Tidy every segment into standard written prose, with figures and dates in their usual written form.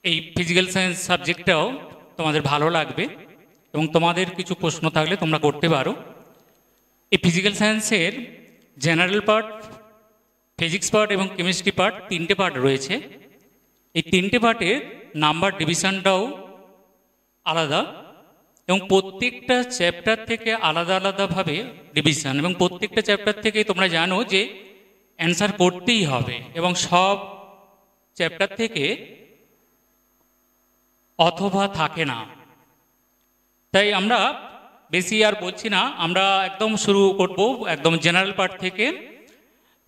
এই physical science সাবজেক্টটাও তোমাদের ভালো লাগবে এবং তোমাদের কিছু প্রশ্ন থাকলে তোমরা করতে পারো। এই ফিজিক্যাল সায়েন্সের জেনারেল পার্ট, ফিজিক্স পার্ট এবং কেমিস্ট্রি পার্ট, তিনটে পার্ট রয়েছে। এই তিনটে পার্টের নাম্বার ডিভিশনটাও আলাদা এবং প্রত্যেকটা চ্যাপ্টার থেকে আলাদা আলাদাভাবে ডিভিশন, এবং প্রত্যেকটা চ্যাপ্টার থেকে তোমরা জানো যে অ্যান্সার করতেই হবে এবং সব চ্যাপ্টার থেকে অথবা থাকে না। তাই আমরা বেশি আর বলছি না, আমরা একদম শুরু করব একদম জেনারেল পার্ট থেকে।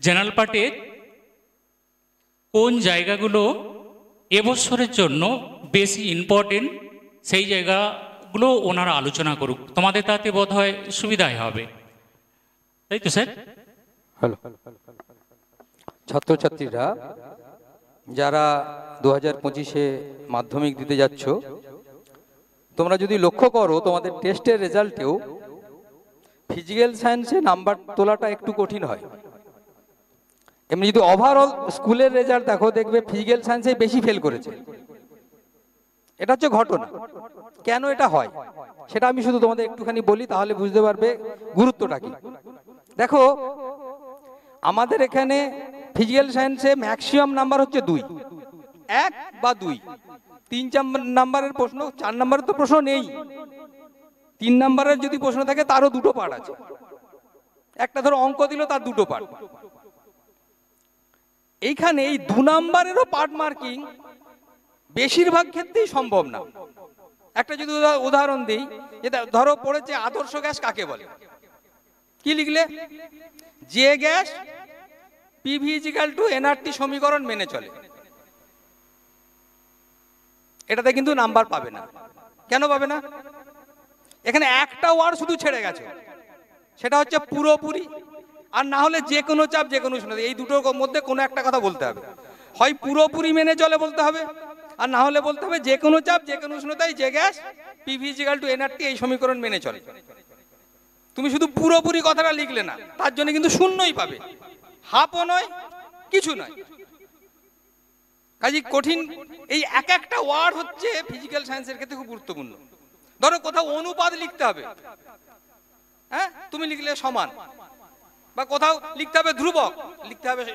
জেনারেল পার্টের কোন জায়গাগুলো এবছরের জন্য বেশি ইম্পর্টেন্ট সেই জায়গাগুলো ওনারা আলোচনা করুক, তোমাদের তাতে বোধ হয় সুবিধাই হবে, তাই তো স্যার? হ্যালো ছাত্রছাত্রীরা যারা 2025-এ মাধ্যমিক দিতে যাচ্ছ, তোমরা যদি লক্ষ্য করো তোমাদের টেস্টের রেজাল্টেও ফিজিক্যাল সায়েন্সে নাম্বার তোলাটা একটু কঠিন হয়। এমনি যদি ওভারঅল স্কুলের রেজাল্ট দেখো, দেখবে ফিজিক্যাল সায়েন্সে বেশি ফেল করেছে। এটা হচ্ছে ঘটনা। কেন এটা হয় সেটা আমি শুধু তোমাদের একটুখানি বলি, তাহলে বুঝতে পারবে গুরুত্বটা কি। দেখো, আমাদের এখানে ফিজিক্যাল সায়েন্সে ম্যাক্সিমাম নাম্বার হচ্ছে 2, 1 বা 2। 3 নাম্বারের প্রশ্ন, 4 নাম্বারের তো প্রশ্ন নেই। 3 নাম্বারের যদি প্রশ্ন থাকে তারও দুটো পার্ট আছে। একটা ধরো অঙ্ক দিল, তার দুটো পার্ট। এইখানে এই 2 নাম্বারেরও পার্ট মার্কিং বেশিরভাগ ক্ষেত্রেই সম্ভব না। একটা যদি উদাহরণ দিই, যেটা ধরো পড়েছে আদর্শ গ্যাস কাকে বলে, কি লিখলে? যে gas PV equal to nRT সমীকরণ মেনে চলে। এটাতে কিন্তু নাম্বার পাবে না। কেন পাবে না? এখানে একটা ওয়ার্ড শুধু ছেড়ে গেছে, সেটা হচ্ছে পুরোপুরি, আর না হলে যে কোনো চাপ যে কোনো উষ্ণতা, এই দুটোর মধ্যে কোনো একটা কথা বলতে হবে। হয় পুরোপুরি মেনে চলে বলতে হবে, আর না হলে বলতে হবে যে কোনো চাপ যে কোনো উষ্ণতায় যে gas PV equal to nRT এই সমীকরণ মেনে চলে। তুমি শুধু পুরোপুরি কথাটা লিখলে না, তার জন্য কিন্তু শূন্যই পাবে, হাফও নয় কিছু নয়। কাজে কঠিন এই এক একটা ওয়ার্ড হচ্ছে ফিজিক্যাল সায়েন্সের ক্ষেত্রে খুব গুরুত্বপূর্ণ। ধরো কোথাও অনুপাত লিখতে হবে, হ্যাঁ, তুমি লিখলে সমান, বা কোথাও লিখতে হবে ধ্রুবক,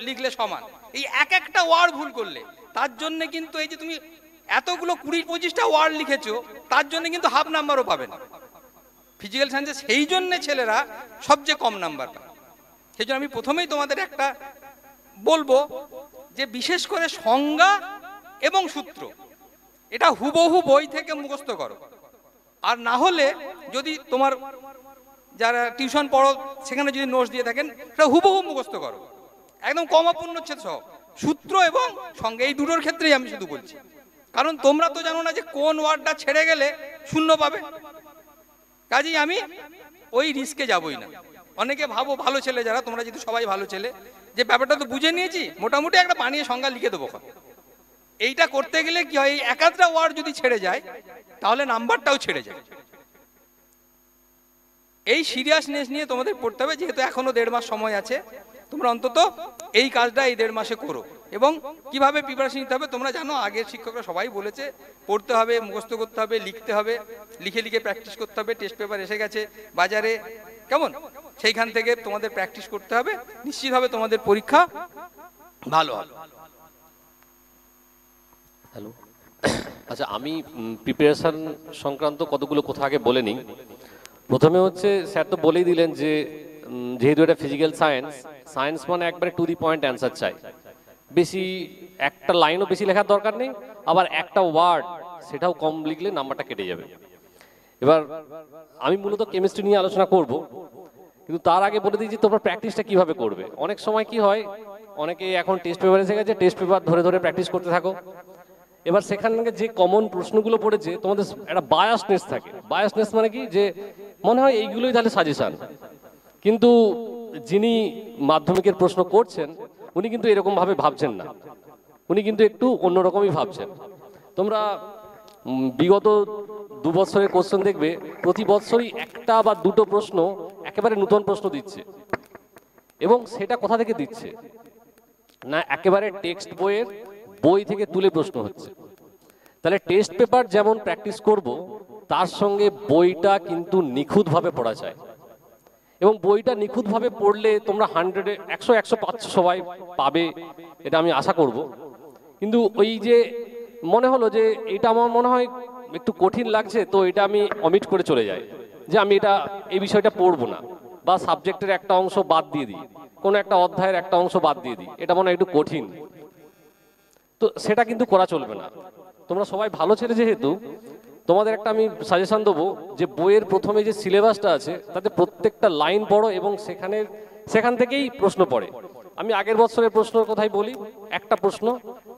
লিখলে সমান। এই এক একটা ওয়ার্ড ভুল করলে তার জন্য কিন্তু এই যে তুমি এতগুলো 20-25টা ওয়ার্ড লিখেছো, তার জন্য কিন্তু হাফ নাম্বারও পাবে না ফিজিক্যাল সায়েন্সে। সেই জন্য ছেলেরা সবচেয়ে কম নাম্বার পায়। সেই জন্য আমি প্রথমেই তোমাদের একটা বলবো যে বিশেষ করে সংজ্ঞা এবং সূত্র এটা হুবহু বই থেকে মুখস্থ করো, আর না হলে যদি তোমার যারা টিউশন পড়ো সেখানে যদি নোটস দিয়ে থাকেন, সেটা হুবহু মুখস্থ করো, একদম কমা পূর্ণচ্ছেদ সহ। সূত্র এবং সংজ্ঞা এই দুটোর ক্ষেত্রেই আমি শুধু বলছি, কারণ তোমরা তো জানো না যে কোন ওয়ার্ডটা ছেড়ে গেলে শূন্য পাবে। কাজেই আমি ওই রিস্কে যাবই না। অনেকে ভাবো ভালো ছেলে যারা, তোমরা যেহেতু সবাই ভালো ছেলে, যে ব্যাপারটা তো বুঝে নিয়েছি, মোটামুটি একটা বানিয়ে সংজ্ঞা লিখে দেবো। এইটা করতে গেলে কি হয়, এক আধটা ওয়ার্ড যদি ছেড়ে যায় তাহলে নাম্বারটাও ছেড়ে যায়। এই সিরিয়াসনেস নিয়ে তোমাদের পড়তে হবে। যেহেতু এখনো 1.5 মাস সময় আছে, তোমরা অন্তত এই কাজটা এই 1.5 মাসে করো। এবং কিভাবে প্রিপারেশন নিতে হবে তোমরা জানো, আগের শিক্ষকরা সবাই বলেছে, পড়তে হবে, মুখস্থ করতে হবে, লিখতে হবে, লিখে লিখে প্র্যাকটিস করতে হবে। টেস্ট পেপার এসে গেছে বাজারে, কেমন, সেইখান থেকে তোমাদের প্র্যাকটিস করতে হবে, নিশ্চিতভাবে তোমাদের পরীক্ষা ভালো হবে। হ্যালো, আচ্ছা, আমি প্রিপারেশন সংক্রান্ত কতগুলো কথা আগে বলে নিই। প্রথমে হচ্ছে, স্যার তো বলেই দিলেন যে যেহেতু এটা ফিজিক্যাল সায়েন্স মানে একবারে টু দি পয়েন্ট অ্যান্সার চাই। বেশি একটা লাইনও বেশি লেখার দরকার নেই, আবার একটা ওয়ার্ড সেটাও কম লিখলে নাম্বারটা কেটে যাবে। এবার আমি মূলত কেমিস্ট্রি নিয়ে আলোচনা করব, কিন্তু তার আগে বলে দিই যে তোমরা প্র্যাকটিসটা কিভাবে করবে। অনেক সময় কি হয়, অনেকে এখন টেস্ট পেপার এসে গেছে, টেস্ট পেপার ধরে ধরে প্র্যাকটিস করতে থাকো। এবার সেখান থেকে যে কমন প্রশ্নগুলো পড়েছে, তোমাদের একটা বায়াসনেস থাকে। বায়াসনেস মানে কি, যে মনে হয় এইগুলোই তাহলে সাজেশন, কিন্তু যিনি মাধ্যমিকের প্রশ্ন করছেন উনি কিন্তু এরকম ভাবে ভাবছেন না, উনি কিন্তু একটু অন্যরকমই ভাবছেন। তোমরা বিগত 2 বছরের কোশ্চেন দেখবে, প্রতি বছরই একটা বা দুটো প্রশ্ন একেবারে নতুন প্রশ্ন দিচ্ছে। এবং সেটা কোথা থেকে দিচ্ছে না, একেবারে টেক্সট বই থেকে তুলে প্রশ্ন হচ্ছে। তাহলে টেস্ট পেপার যেমন প্র্যাকটিস করব, তার সঙ্গে বইটা কিন্তু নিখুঁতভাবে পড়া যায়। এবং বইটা নিখুঁতভাবে পড়লে তোমরা 100-এ 100 পাচ্ছ, সবাই পাবে, এটা আমি আশা করব। কিন্তু ওই যে মনে হলো যে এটা আমার মনে হয় একটু কঠিন লাগছে, তো এটা আমি অমিট করে চলে যাই, যে আমি এই বিষয়টা পড়বো না, বা সাবজেক্টের একটা অংশ বাদ দিয়ে দিই, কোনো একটা অধ্যায়ের একটা অংশ বাদ দিয়ে দিই, এটা মনে হয় একটু কঠিন। তো সেটা কিন্তু করা চলবে না। তোমরা সবাই ভালো ছেলে যেহেতু, তোমাদের একটা আমি সাজেশন দেবো যে বইয়ের প্রথমে যে সিলেবাসটা আছে তাতে প্রত্যেকটা লাইন পড়ো, এবং সেখান থেকেই প্রশ্ন পড়ে। আমি আগের বছরের প্রশ্নের কথাই বলি, একটা প্রশ্ন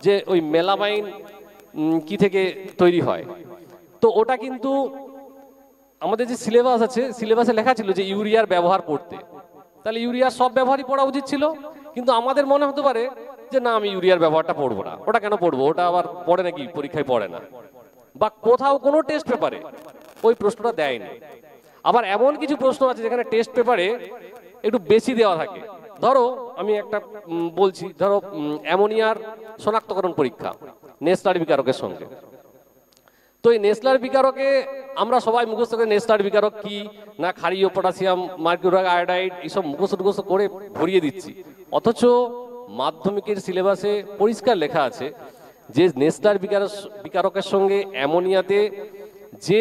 যে ওই মেলামাইন কি থেকে তৈরি হয়, তো ওটা কিন্তু আমাদের যে সিলেবাস আছে, সিলেবাসে লেখা ছিল যে ইউরিয়ার ব্যবহার পড়তে, তাহলে ইউরিয়ার সব ব্যবহারই পড়া উচিত ছিল। কিন্তু আমাদের মনে হতে পারে যে না, আমি ইউরিয়ার ব্যবহারটা পড়বো না, ওটা কেন পড়বো, ওটা আবার পড়ে নাকি, পরীক্ষায় পড়ে না, বা কোথাও কোনো টেস্ট পেপারে ওই প্রশ্নটা দেয়নি। আবার এমন কিছু প্রশ্ন আছে যেখানে টেস্ট পেপারে একটু বেশি দেওয়া থাকে। ধরো আমি একটা বলছি, ধরো অ্যামোনিয়ার শনাক্তকরণ পরীক্ষা নেসলার বিকারকের সঙ্গে। তো এই নেসলার বিকারকে আমরা সবাই মুখস্থ করে, নেসলার বিকারক কি না, ক্ষারীয় পটাশিয়াম মার্কিউরিক আয়োডাইড, এইসব মুখস্থ করে ভরিয়ে দিচ্ছি। অথচ মাধ্যমিকের সিলেবাসে পরিষ্কার লেখা আছে যে নেসলার বিকারকের সঙ্গে অ্যামোনিয়াতে যে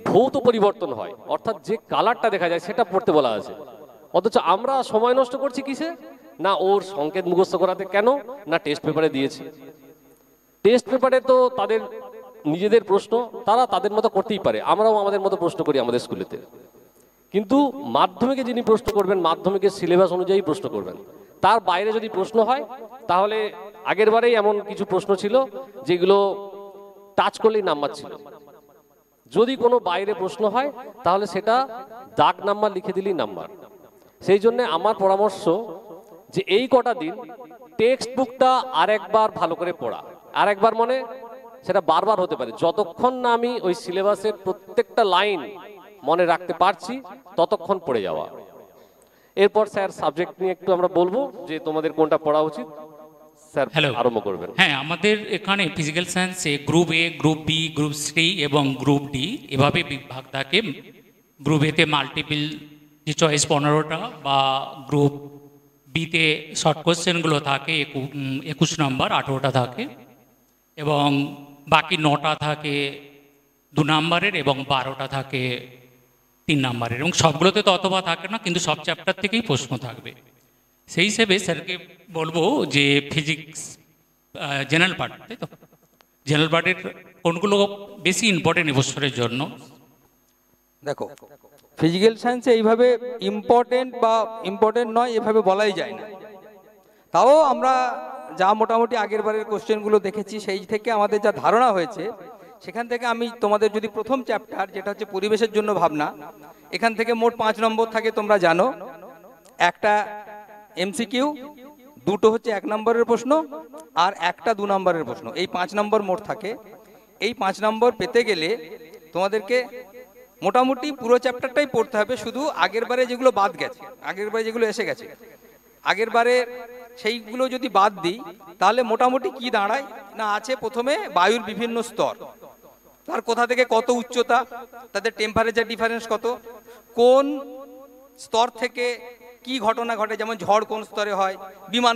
ভৌত পরিবর্তন হয়, অর্থাৎ যে কালারটা দেখা যায়, সেটা পড়তে বলা আছে। অথচ আমরা সময় নষ্ট করছি কিসে, না ওর সংকেত মুখস্থ করাতে, কেন না টেস্ট পেপারে দিয়েছি। টেস্ট পেপারে তো তাদের নিজেদের প্রশ্ন, তারা তাদের মতো করতেই পারে, আমরাও আমাদের মতো প্রশ্ন করি আমাদের স্কুলেতে। কিন্তু মাধ্যমিকে যিনি প্রশ্ন করবেন, মাধ্যমিকের সিলেবাস অনুযায়ী প্রশ্ন করবেন। তার বাইরে যদি প্রশ্ন হয়, তাহলে আগের বারেই এমন কিছু প্রশ্ন ছিল যেগুলো টাচ করলেই নাম্বার ছিল। যদি কোনো বাইরে প্রশ্ন হয় তাহলে সেটা দাগ নাম্বার লিখে দিলেই নাম্বার। সেই জন্য আমার পরামর্শ যে এই কটা দিন টেক্সট বুকটা আরেকবার ভালো করে পড়া, আরেকবার মানে সেটা বারবার হতে পারে, যতক্ষণ না আমি ওই সিলেবাসের প্রত্যেকটা লাইন মনে রাখতে পারছি ততক্ষণ পড়ে যাওয়া। এরপর স্যার সাবজেক্ট নিয়ে একটু আমরা বলবো যে তোমাদের কোনটা পড়া উচিত, স্যার আরম্ভ করবেন। হ্যাঁ, আমাদের এখানে ফিজিক্যাল সায়েন্সে group A, group B, group C এবং গ্রুপ ডি এভাবে বিভাগ থাকে। গ্রুপ এতে মাল্টিপল যে চয়েস 15টা, বা গ্রুপ বিতে শর্ট কোশ্চেনগুলো থাকে 21 নম্বর, 18টা থাকে, এবং বাকি 9টা থাকে 2 নম্বরের, এবং 12টা থাকে 3 নম্বরের, এবং সবগুলোতে তো অথবা থাকে না, কিন্তু সব চ্যাপ্টার থেকেই প্রশ্ন থাকবে। সেই হিসেবে স্যারকে বলবো যে ফিজিক্স জেনারেল পার্ট, তাই তো, জেনারেল পার্টের কোনগুলো বেশি ইম্পর্টেন্ট এবছরের জন্য? দেখো, ফিজিক্যাল সায়েন্সে এইভাবে ইম্পর্টেন্ট বা ইম্পর্টেন্ট নয় এভাবে বলাই যায় না। তাও আমরা যা মোটামুটি আগের বারের কোশ্চেনগুলো দেখেছি, সেই থেকে আমাদের যা ধারণা হয়েছে, সেখান থেকে আমি তোমাদের যদি প্রথম চ্যাপ্টার যেটা হচ্ছে পরিবেশের জন্য ভাবনা, এখান থেকে মোট 5 নম্বর থাকে, তোমরা জানো। একটা এমসিকিউ, 2টো হচ্ছে 1 নম্বরের প্রশ্ন, আর একটা 2 নম্বরের প্রশ্ন, এই 5 নম্বর মোট থাকে। এই 5 নম্বর পেতে গেলে তোমাদেরকে মোটামুটি পুরো চ্যাপ্টারটাই পড়তে হবে। শুধু আগের বারে যেগুলো বাদ গেছে, আগের বারে যেগুলো এসে গেছে, আগের বারে সেইগুলো যদি বাদ দিই তাহলে মোটামুটি কি দাঁড়ায় না, আছে প্রথমে বায়ুর বিভিন্ন স্তর, তার কোথা থেকে কত উচ্চতা, তাদের টেম্পারেচার ডিফারেন্স কত, কোন স্তর থেকে কি ঘটনা ঘটে, যেমন ঝড় কোন স্তরে হয়, বিমান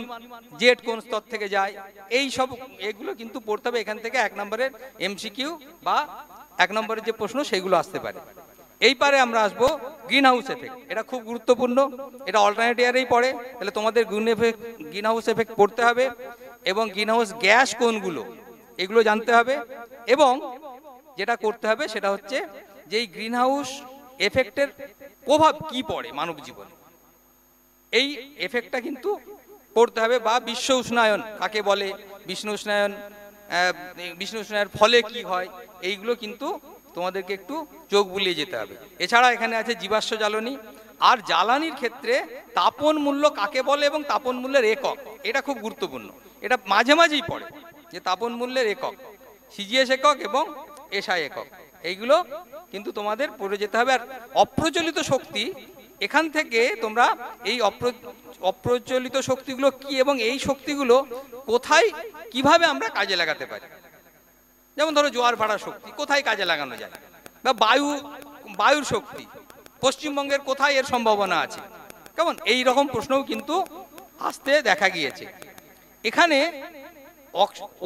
জেট কোন স্তর থেকে যায়, এই সব এগুলো কিন্তু পড়তে হবে। এখান থেকে 1 নম্বরের এমসিকিউ বা 1 নম্বরের যে প্রশ্ন সেগুলো আসতে পারে। এই পারে আমরা আসবো গ্রিন হাউস এফেক্ট। এটা খুব গুরুত্বপূর্ণ, এটা অল্টারনেট ইয়ারেই পড়ে, তাহলে তোমাদের গ্রিন হাউস এফেক্ট পড়তে হবে, এবং গ্রিন হাউস গ্যাস কোনগুলো এগুলো জানতে হবে। এবং যেটা করতে হবে সেটা হচ্ছে যে এই গ্রিন হাউস এফেক্টের প্রভাব কি পড়ে মানব জীবনে, এই এফেক্টটা কিন্তু পড়তে হবে। বা বিশ্ব উষ্ণায়ন কাকে বলে, বিশ্ব উষ্ণায়নের ফলে কি হয়, এইগুলো কিন্তু তোমাদেরকে একটু চোখ বুলিয়ে যেতে হবে। এছাড়া এখানে আছে জীবাশ্ম জ্বালানি, আর জ্বালানির ক্ষেত্রে তাপন মূল্য কাকে বলে এবং তাপন মূল্যের একক, এটা খুব গুরুত্বপূর্ণ। এটা মাঝে মাঝেই পড়ে যে তাপন মূল্যের একক, সিজিএস একক এবং এসআই একক, এইগুলো কিন্তু তোমাদের পড়ে যেতে হবে। আর অপ্রচলিত শক্তি, এখান থেকে তোমরা এই অপ্রচলিত শক্তিগুলো কি এবং এই শক্তিগুলো কোথায় কিভাবে আমরা কাজে লাগাতে পারি, যেমন ধরো জোয়ার ভাড়া শক্তি কোথায় কাজে লাগানো যায়, বা বায়ুর শক্তি পশ্চিমবঙ্গের কোথায় এর সম্ভাবনা আছে, কেমন এই রকম প্রশ্নও কিন্তু আসতে দেখা গিয়েছে। এখানে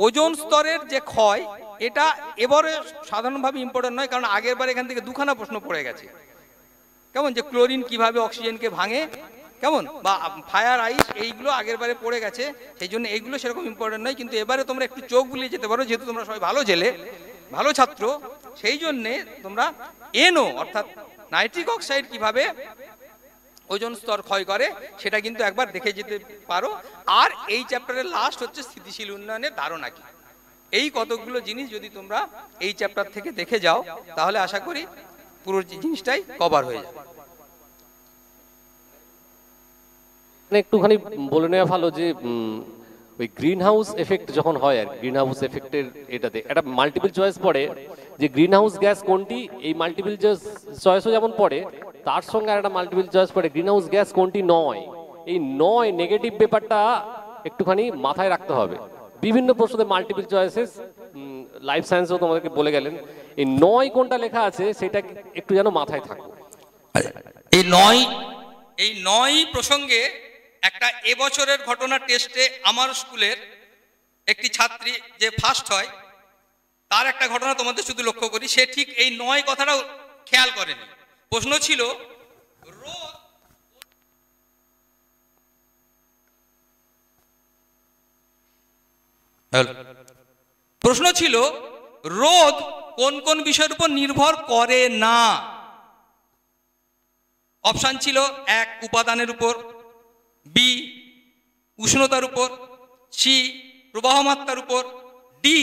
ওজোন স্তরের যে ক্ষয়, এটা এবারে সাধারণভাবে ইম্পর্টেন্ট নয়, কারণ আগের বার এখান থেকে দুখানা প্রশ্ন পড়ে গেছে, কেমন যে ক্লোরিন কিভাবে অক্সিজেনকে ভাঙে, কেমন বা ফায়ার আইস, এইগুলো আগের বারে পড়ে গেছে, সেই জন্য এইগুলো সেরকম ইম্পর্টেন্ট নয়। কিন্তু এবারে তোমরা একটু চোখ বুলিয়ে যেতে পারো, যেহেতু তোমরা সবাই ভালো জেলে, ভালো ছাত্র, সেই জন্যে তোমরা এনও অর্থাৎ নাইট্রিক অক্সাইড কিভাবে ওজোন স্তর ক্ষয় করে সেটা কিন্তু একবার দেখে যেতে পারো। আর এই চ্যাপ্টারের লাস্ট হচ্ছে স্থিতিশীল উন্নয়নের ধারণা কি, এই কতগুলো জিনিস যদি তোমরা এই চ্যাপ্টার থেকে দেখে যাও তাহলে আশা করি পুরো জিনিসটাই কভার হয়ে যাবে। একটুখানি বলে নেওয়া ভালো যে ওই গ্রিন হাউস এফেক্ট যখন হয়, আর গ্রিন হাউস এফেক্টের এটাতে একটা মাল্টিপল চয়েস পড়ে যে গ্রিন হাউস গ্যাস কোনটি, এই মাল্টিপল চয়েসও যেমন পড়ে তার সঙ্গে আর একটা মাল্টিপল চয়েস পড়ে গ্রিন হাউস গ্যাস কোনটি নয়। এই নয় নেগেটিভ ব্যাপারটা একটুখানি মাথায় রাখতে হবে। বিভিন্ন প্রশ্নে মাল্টিপল চয়েসেস, লাইফ সায়েন্সও তোমাদেরকে বলে গেলেন, এই নয় কোনটা লেখা আছে সেটা একটু যেন মাথায় থাকো। এই নয় প্রসঙ্গে একটা এবছরের ঘটনা টেস্টে আমার স্কুলের একটি ছাত্রী যে ফার্স্ট হয় তার একটা ঘটনা তোমাদের শুধু লক্ষ্য করি, সে ঠিক এই নয় কথাটাও খেয়াল করেনি। প্রশ্ন ছিল রোদ কোন কোন বিষয়ের উপর নির্ভর করে না। অপশন ছিল 1 উপাদানের উপর, বি উষ্ণতার উপর, সি প্রবাহমাত্রার উপর, ডি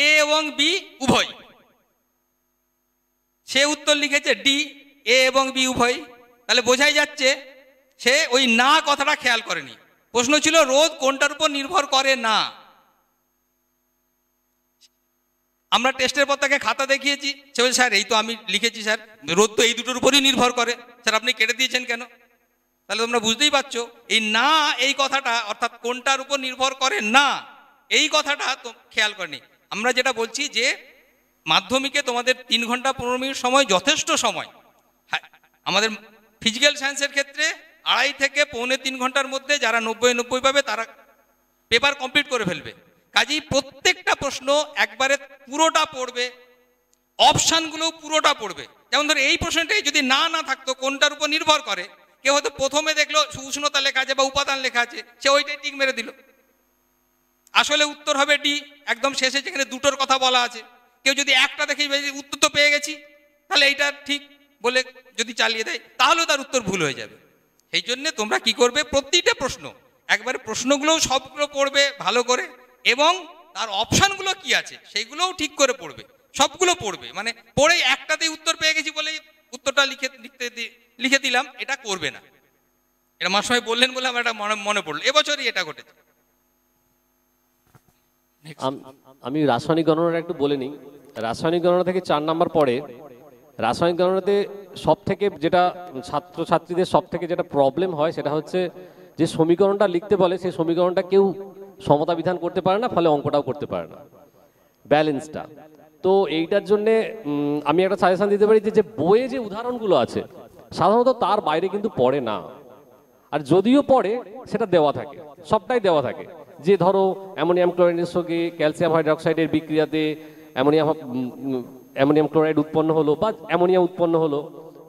এ এবং বি উভয়। সে উত্তর লিখেছে ডি এ এবং বি উভয়। তাহলে বোঝাই যাচ্ছে সে ওই না কথাটা খেয়াল করেনি। প্রশ্ন ছিল রোদ কোনটার উপর নির্ভর করে না। আমরা টেস্টের পর তাকে খাতা দেখিয়েছি, সে বলছে স্যার এই তো আমি লিখেছি স্যার, রোদ তো এই দুটোর উপরই নির্ভর করে, স্যার আপনি কেটে দিয়েছেন কেন? তাহলে তোমরা বুঝতেই পারছো এই না এই কথাটা অর্থাৎ কোনটার উপর নির্ভর করে না এই কথাটা তো খেয়াল করেনি। আমরা যেটা বলছি যে মাধ্যমিকে তোমাদের 3 ঘন্টা 15 মিনিট সময় যথেষ্ট সময়। হ্যাঁ, আমাদের ফিজিক্যাল সায়েন্সের ক্ষেত্রে 2.5 থেকে 3.25 ঘন্টার মধ্যে যারা 90 পাবে তারা পেপার কমপ্লিট করে ফেলবে। কাজেই প্রত্যেকটা প্রশ্ন একবারে পুরোটা পড়বে, অপশানগুলো পুরোটা পড়বে। যেমন ধরো এই প্রশ্নটাই যদি না থাকতো কোনটার উপর নির্ভর করে, কেউ হয়তো প্রথমে দেখলো উষ্ণতা লেখা আছে বা উপাদান লেখা আছে, সে ওইটাই টিক মেরে দিল। আসলে উত্তর হবে ডি, একদম শেষে যেখানে দুটোর কথা বলা আছে। কেউ যদি একটা দেখে উত্তর তো পেয়ে গেছি তাহলে এইটা ঠিক বলে যদি চালিয়ে দেয় তাহলেও তার উত্তর ভুল হয়ে যাবে। সেই জন্য তোমরা কি করবে, প্রতিটা প্রশ্ন একবারে প্রশ্নগুলোও সবগুলো পড়বে ভালো করে, এবং তার অপশানগুলো কি আছে সেইগুলোও ঠিক করে পড়বে, সবগুলো পড়বে। মানে পড়ে একটাতেই উত্তর পেয়ে গেছি বলেই উত্তরটা লিখে দিলাম, এটা করবে না। এটা মাস্টারমশাই বললেন বলে আমার এটা মনে পড়লো, এবছরই এটা ঘটেছে। আমি রাসায়নিক গণনাটা একটু বলে নিই। রাসায়নিক গণনা থেকে 4 নাম্বার পড়ে। রাসায়নিক গণনাতে সব থেকে যেটা ছাত্রছাত্রীদের সব থেকে যেটা প্রবলেম হয় সেটা হচ্ছে যে সমীকরণটা লিখতে বলে সেই সমীকরণটা কেউ সমতা বিধান করতে পারে না, ফলে অঙ্কটাও করতে পারে না, ব্যালেন্সটা। তো এইটার জন্যে আমি একটা সাজেশন দিতে পারি যে বইয়ে যে উদাহরণগুলো আছে সাধারণত তার বাইরে কিন্তু পড়ে না, আর যদিও পড়ে সেটা দেওয়া থাকে, সবটাই দেওয়া থাকে। যে ধরো অ্যামোনিয়াম ক্লোরাইডের সঙ্গে ক্যালসিয়াম হাইড্রোক্সাইডের বিক্রিয়াতে অ্যামোনিয়াম ক্লোরাইড উৎপন্ন হলো বা অ্যামোনিয়া উৎপন্ন হলো,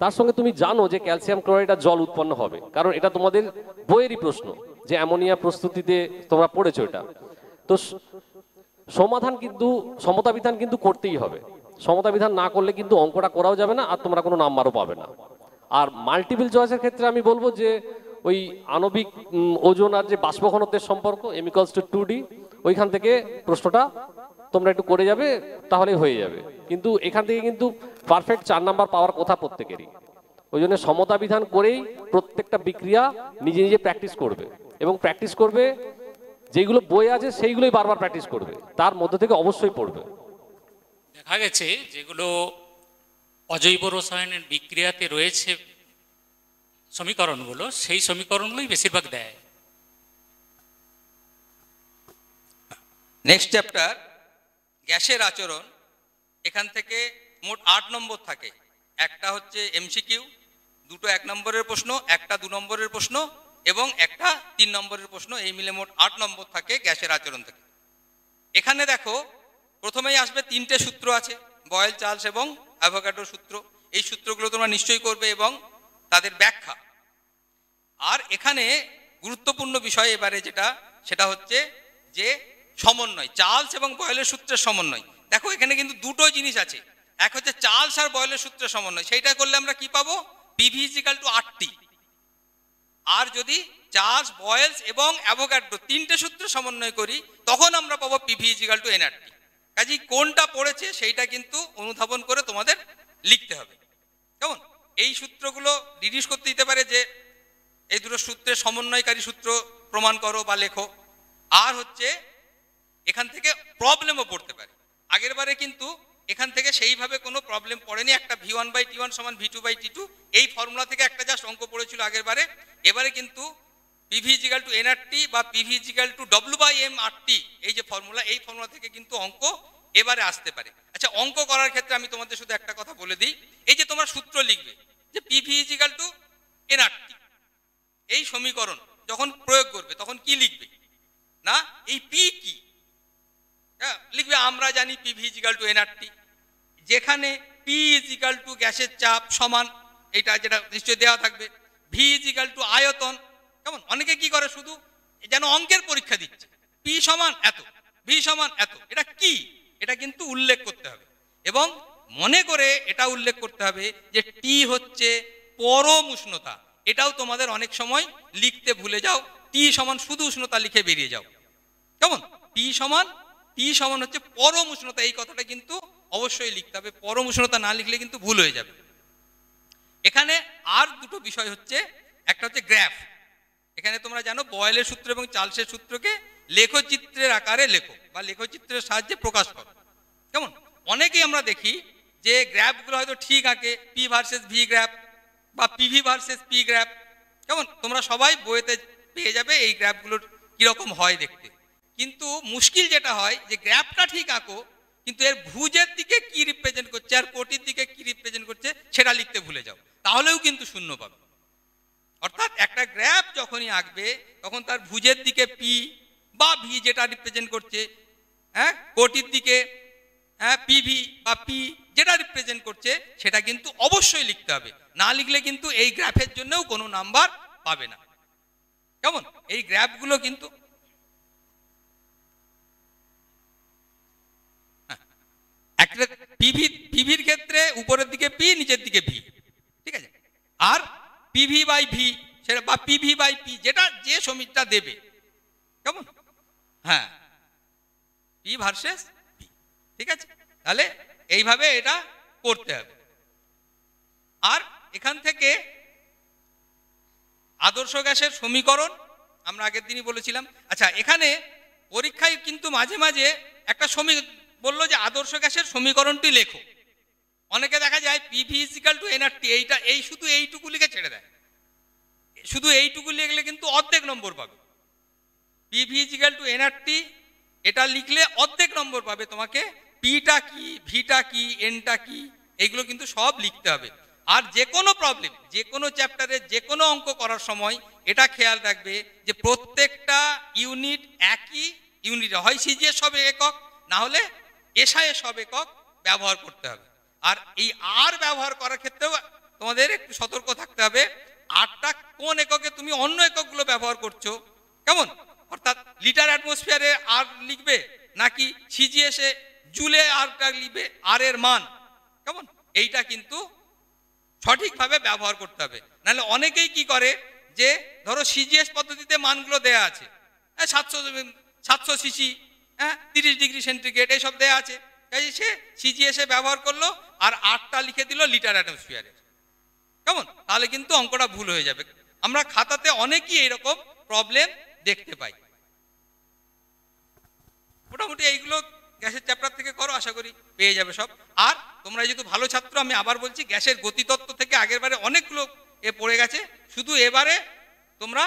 তার সঙ্গে তুমি জানো যে ক্যালসিয়াম ক্লোরাইড আর জল উৎপন্ন হবে, কারণ এটা তোমাদের বইয়েরই প্রশ্ন যে অ্যামোনিয়া প্রস্তুতিতে তোমরা পড়েছো এটা। তো সমাধান কিন্তু সমতা বিধান কিন্তু করতেই হবে, সমতা বিধান না করলে কিন্তু অঙ্কটা করাও যাবে না আর তোমরা কোনো নাম্বারও পাবে না। আর মাল্টিপল চয়েসের ক্ষেত্রে আমি বলবো যে ওই আণবিক ওজন আর যে বাষ্প ঘনত্বের সম্পর্ক m=2d, ওইখান থেকে প্রশ্নটা তোমরা একটু করে যাবে তাহলেই হয়ে যাবে। কিন্তু এখান থেকে কিন্তু পারফেক্ট 4 নাম্বার পাওয়ার কথা প্রত্যেকেরই। ওই জন্য সমতা বিধান করেই প্রত্যেকটা বিক্রিয়া নিজে নিজে প্র্যাকটিস করবে, এবং প্র্যাকটিস করবে যেগুলো বই আছে সেইগুলোই বারবার প্র্যাকটিস করবে, তার মধ্যে থেকে অবশ্যই পড়বে। দেখা গেছে যেগুলো অজৈব রসায়নের বিক্রিয়াতে রয়েছে সমীকরণগুলো, সেই সমীকরণগুলোই বেশিরভাগ দেয়। নেক্সট চ্যাপ্টার গ্যাসের আচরণ, এখান থেকে মোট 8 নম্বর থাকে। একটা হচ্ছে এমসিকিউ, দুটো 1 নম্বরের প্রশ্ন, একটা 2 নম্বরের প্রশ্ন এবং একটা 3 নম্বরের প্রশ্ন, এই মিলে মোট 8 নম্বর থাকে গ্যাসের আচরণ থেকে। এখানে দেখো প্রথমেই আসবে 3টে সূত্র আছে, বয়েল, চার্লস এবং অ্যাভোগাড্রো সূত্র। এই সূত্রগুলো তোমরা নিশ্চয়ই করবে এবং তাদের ব্যাখ্যা। আর এখানে গুরুত্বপূর্ণ বিষয় এবারে যেটা, সেটা হচ্ছে যে সমন্বয়, চার্লস এবং বয়েলের সূত্রের সমন্বয়। দেখো এখানে কিন্তু দুটো জিনিস আছে, এক হচ্ছে চার্লস আর বয়েলের সূত্রের সমন্বয়, সেইটা করলে আমরা কি পাবো, পিভি ইজিক্যাল টু RT। আর যদি চার্লস, বয়েলস এবং অ্যাভোগাড্রো 3টে সূত্র সমন্বয় করি তখন আমরা পাবো পিভি ইজিক্যাল টু nRT। কাজেই কোনটা পড়েছে সেইটা কিন্তু অনুধাবন করে তোমাদের লিখতে হবে। কেমন? এই সূত্রগুলো ডিডিউস করতে দিতে পারে যে এই দুটো সূত্রের সমন্বয়কারী সূত্র প্রমাণ করো বা লেখো। আর হচ্ছে এখান থেকে প্রবলেমও পড়তে পারে। আগের বারে কিন্তু এখান থেকে সেইভাবে কোনো প্রবলেম পড়েনি, একটা V1/T1 সমান V2/T2 এই ফর্মুলা থেকে একটা জাস্ট অঙ্ক পড়েছিল আগের বারে। এবারে কিন্তু পিভি ইজিক্যাল টু nRT বা পিভি ইজিক্যাল টু W/m/RT, এই যে ফর্মুলা, এই ফর্মুলা থেকে কিন্তু অঙ্ক এবারে আসতে পারে। আচ্ছা, অঙ্ক করার ক্ষেত্রে আমি তোমাদের শুধু একটা কথা বলে দিই, এই যে তোমরা সূত্র লিখবে যে পিভি ইজিক্যাল টু nRT, এই সমীকরণ যখন প্রয়োগ করবে তখন কি লিখবে না, এই পি কি লিখবে, আমরা জানি পিভি ইজিক্যাল টু nRT, যেখানে পি ইজিক্যাল টু গ্যাসের চাপ সমান, এইটা যেটা নিশ্চয়ই দেওয়া থাকবে, ভি ইজিক্যাল টু আয়তন। কেমন? অনেকে কি করে শুধু যেন অঙ্কের পরীক্ষা দিচ্ছে, পি সমান এত, ভি সমান এত, এটা কি, এটা কিন্তু উল্লেখ করতে হবে এবং মনে করে এটা উল্লেখ করতে হবে যে টি হচ্ছে পরম উষ্ণতা। এটাও তোমাদের অনেক সময় লিখতে ভুলে যাও, টি সমান শুধু উষ্ণতা লিখে বেরিয়ে যাও। কেমন? টি সমান হচ্ছে পরম উষ্ণতা, এই কথাটা কিন্তু অবশ্যই লিখতে হবে, পরম উষ্ণতা না লিখলে কিন্তু ভুল হয়ে যাবে। এখানে আর দুটো বিষয় হচ্ছে, একটা হচ্ছে গ্রাফ। এখানে তোমরা জানো বয়েলের সূত্র এবং চার্লসের সূত্রকে লেখচিত্রের আকারে লেখো বা লেখচিত্রের সাহায্যে প্রকাশ করো। কেমন? অনেকেই আমরা দেখি যে গ্রাফগুলো হয়তো ঠিক আঁকে, পি ভার্সেস ভি গ্রাফ বা পিভি ভার্সেস পি গ্রাফ। কেমন? তোমরা সবাই বইতে পেয়ে যাবে এই গ্রাফগুলোর কিরকম হয় দেখতে। কিন্তু মুশকিল যেটা হয় যে গ্রাফটা ঠিক আঁকো কিন্তু এর ভুজের দিকে কি রিপ্রেজেন্ট করছে আর কোটির দিকে কি রিপ্রেজেন্ট করছে সেটা লিখতে ভুলে যাও, তাহলেও কিন্তু শূন্য পাবে। অর্থাৎ একটা গ্রাফ যখনই আঁকবে তখন তার ভুজের দিকে পি বা ভি যেটা রিপ্রেজেন্ট করছে, হ্যাঁ, কোটির দিকে পিভি বা পি যেটা রিপ্রেজেন্ট করছে সেটা কিন্তু অবশ্যই লিখতে হবে, না লিখলে কিন্তু এই গ্রাফের জন্যও কোনো নাম্বার পাবে না। কেমন? এই গ্রাফগুলো কিন্তু একটা পিভির ক্ষেত্রে উপরের দিকে পি, নিচের দিকে ভি, ঠিক আছে। আর পিভি বাই ভি সেটা বা পিভি বাই পি যেটা যে সমীকরণটা দেবে, কেমন, হ্যাঁ, পি ভার্সেস পি, ঠিক আছে। তাহলে এইভাবে এটা করতে হবে। আর এখান থেকে আদর্শ গ্যাসের সমীকরণ আমরা আগের দিনই বলেছিলাম। আচ্ছা, এখানে পরীক্ষায় কিন্তু মাঝে মাঝে একটা বললো যে আদর্শ গ্যাসের সমীকরণটি লেখো। অনেকে দেখা যায় পিভি ইজিক্যাল টু nRT, এইটা এই শুধু এইটুকু লিখে ছেড়ে দেয়, শুধু এইটুকু লিখলে কিন্তু অর্ধেক নম্বর পাবে। পিভি ইজিক্যাল টু nRT এটা লিখলে অর্ধেক নম্বর পাবে তোমাকে। পিটা কি, ভিটা কি, এনটা কি, এইগুলো কিন্তু সব লিখতে হবে। আর যে কোনো প্রবলেম, যে কোনো চ্যাপ্টারে যে কোনো অঙ্ক করার সময় এটা খেয়াল রাখবে যে প্রত্যেকটা ইউনিট একই ইউনিট, হয় সিজিএস সব একক, না হলে এসআইএস সব একক ব্যবহার করতে হবে। আর এই আর ব্যবহার করার ক্ষেত্রেও তোমাদের একটু সতর্ক থাকতে হবে, আরটা কোন এককে তুমি অন্য এককগুলো ব্যবহার করছো, কেমন, অর্থাৎ লিটার অ্যাটমসফিয়ারে আর লিখবে নাকি সিজিএসে জুলে আরটা লিখবে, আর এর মান, কেমন, এইটা কিন্তু সঠিকভাবে ব্যবহার করতে হবে। নাহলে অনেকেই কি করে যে ধরো সিজিএস পদ্ধতিতে মানগুলো দেয়া আছে, 700 সিসি, 30 ডিগ্রি সেন্টিগ্রেড এইসব দেয়া আছে, তাই সে সিজিএসে ব্যবহার করলো আর আরটা লিখে দিল লিটার অ্যাটমসফিয়ারে, কেমন, তাহলে কিন্তু অঙ্কটা ভুল হয়ে যাবে। আমরা খাতাতে অনেকই এইরকম প্রবলেম দেখতে পাই। মোটামুটি এইগুলো গ্যাসের চ্যাপ্টার থেকে করো, আশা করি পেয়ে যাবে সব। আর তোমরা যেহেতু ভালো ছাত্র, আমি আবার বলছি গ্যাসের গতিতত্ত্ব থেকে আগের বারে অনেকগুলো পড়ে গেছে, শুধু এবারে তোমরা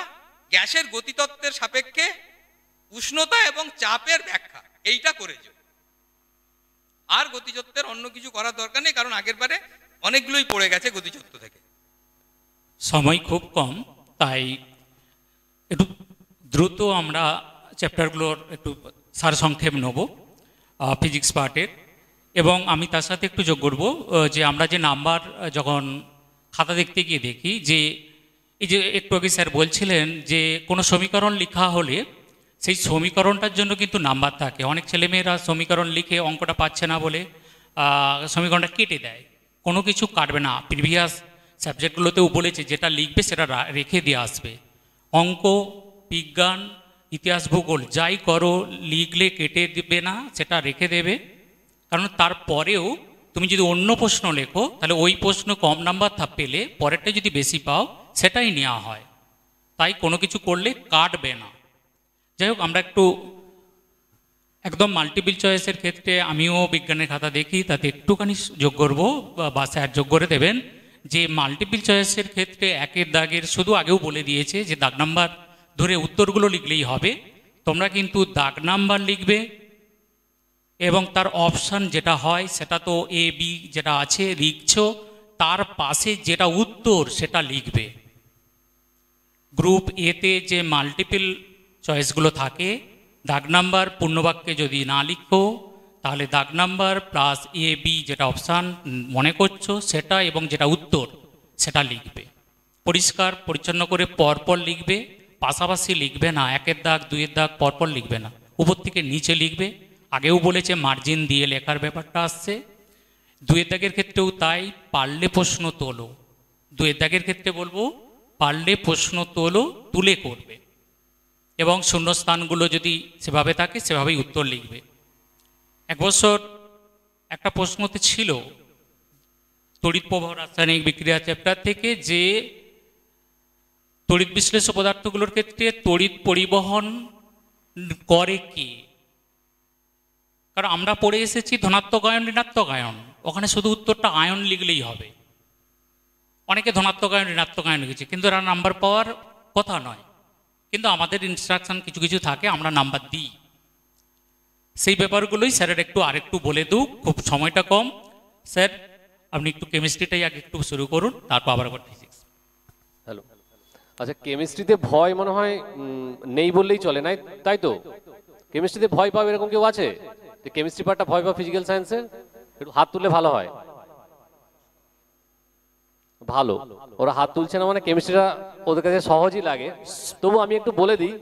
গ্যাসের গতিতত্ত্বের সাপেক্ষে উষ্ণতা এবং চাপের ব্যাখ্যা এইটা করেছো। আর গতিতত্ত্বের অন্য কিছু করার দরকার নেই, কারণ আগের বারে অনেকগুলোই পড়ে গেছে গতিতত্ত্ব থেকে। সময় খুব কম, তাই একটু দ্রুত আমরা চ্যাপ্টারগুলোর একটু সারসংক্ষেপ নেব ফিজিক্স পার্টের। এবং আমি তার সাথে একটু যোগ করব যে আমরা যে নাম্বার যখন খাতা দেখতে গিয়ে দেখি যে এই যে একটু আগে স্যার বলছিলেন যে কোনো সমীকরণ লেখা হলে সেই সমীকরণটার জন্য কিন্তু নাম্বার থাকে। অনেক ছেলেমেয়েরা সমীকরণ লিখে অঙ্কটা পাচ্ছে না বলে সমীকরণটা কেটে দেয়, কোনো কিছু কাটবে না। প্রিভিয়াস সাবজেক্টগুলোতেও বলেছে যেটা লিখবে সেটা রেখে দিয়ে আসবে। অঙ্ক, বিজ্ঞান, ইতিহাস, ভূগোল যাই করো লিখলে কেটে দেবে না, সেটা রেখে দেবে। কারণ তারপরেও তুমি যদি অন্য প্রশ্ন লেখো তাহলে ওই প্রশ্ন কম নাম্বার পেলে পরেরটা যদি বেশি পাও সেটাই নেওয়া হয়, তাই কোনো কিছু করলে কাটবে না। যাই হোক, আমরা একটু একদম মাল্টিপল চয়েসের ক্ষেত্রে আমিও বিজ্ঞানের খাতা দেখি, তাতে একটুখানি যোগ করবো বা স্যার যোগ করে দেবেন যে মাল্টিপল চয়েসের ক্ষেত্রে একের দাগের শুধু আগেও বলে দিয়েছে যে দাগ নাম্বার ধরে উত্তরগুলো লিখলেই হবে। তোমরা কিন্তু দাগ নাম্বার লিখবে এবং তার অপশান যেটা হয় সেটা তো এ বি যেটা আছে লিখছো, তার পাশে যেটা উত্তর সেটা লিখবে। গ্রুপ এতে যে মাল্টিপল চয়েসগুলো থাকে, দাগ নাম্বার পূর্ণবাক্যে যদি না লিখো তাহলে দাগ নাম্বার প্লাস এ বি যেটা অপশান মনে করছো সেটা এবং যেটা উত্তর সেটা লিখবে। পরিষ্কার পরিচ্ছন্ন করে পরপর লিখবে, পাশাপাশি লিখবে না, একের দাগ দুইয়ের দাগ পরপর লিখবে না, উপর থেকে নিচে লিখবে। আগেও বলেছে মার্জিন দিয়ে লেখার ব্যাপারটা আসছে। দুয়ের দাগের ক্ষেত্রেও তাই, পারলে প্রশ্ন তোলো। দুয়ের দাগের ক্ষেত্রে বলবো পারলে প্রশ্ন তোলো, তুলে করবে এবং শূন্যস্থানগুলো যদি সেভাবে থাকে সেভাবেই উত্তর লিখবে। এক বছর একটা প্রশ্নতে ছিল তড়িৎ প্রবাহ রাসায়নিক বিক্রিয়া চ্যাপ্টার থেকে যে তড়িৎ বিশ্লেষ্য পদার্থগুলোর ক্ষেত্রে তড়িৎ পরিবহন করে কে। কারণ আমরা পড়ে এসেছি ধনাত্মক আয়ন ঋণাত্মক আয়ন, ওখানে শুধু উত্তরটা আয়ন লিখলেই হবে। অনেকে ধনাত্মক আয়ন ঋণাত্মক আয়ন লিখেছে, কিন্তু এরা নাম্বার পাওয়ার কথা নয়। কিন্তু আমাদের ইনস্ট্রাকশন কিছু কিছু থাকে, আমরা নাম্বার দিই। সেই ব্যাপারগুলোই স্যারের একটু আরেকটু বলে দিই, খুব সময়টা কম। স্যার আপনি একটু কেমিস্ট্রিটাই আগে একটু শুরু করুন, তারপর আবার ফিজিক্স। হ্যালো, আচ্ছা কেমিস্ট্রিতে ভয় মনে হয় নেই বললেই চলে, নাই তাই তো? কেমিস্ট্রিতে ভয় পাবে এরকম কেউ আছে? কেমিস্ট্রি পার্টটা ভয় পাবে ফিজিক্যাল সায়েন্সের? একটু হাত তুললে ভালো হয়। ভালো, ওরা হাত তুলছে না মানে কেমিস্ট্রিটা ওদের কাছে সহজই লাগে। তবু আমি একটু বলে দিই